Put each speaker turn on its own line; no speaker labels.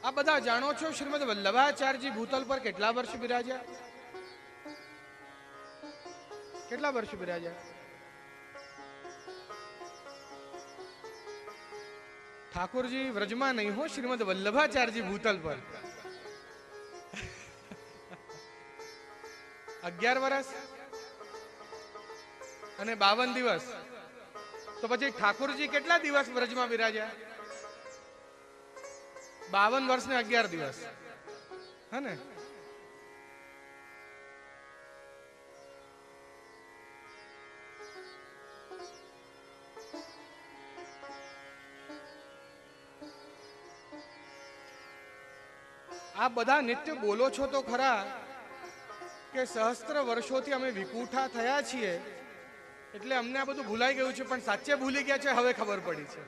આ બધા જાણો છો શ્રીમદ વલ્લભાચાર્યજી ભૂતલ પર કેટલા વર્ષ બિરાજ્યા? કેટલા વર્ષ બિરાજ્યા? ઠાકોરજી વ્રજમાં નહીં હો, શ્રીમદ વલ્લભાચાર્યજી ભૂતલ પર 11 વર્ષ અને 52 દિવસ. તો પછી ઠાકોરજી કેટલા દિવસ વ્રજમાં બિરાજ્યા? 52 વર્ષ ને 11 દિવસ, હે ને? આ બધા નિત્ય બોલો છો તો ખરા કે સહસ્ત્ર વર્ષોથી અમે વિકુઠા થયા છીએ એટલે અમને આ બધું ભૂલાઈ ગયું છે, પણ સાચે ભૂલી ગયા છે હવે ખબર પડી છે.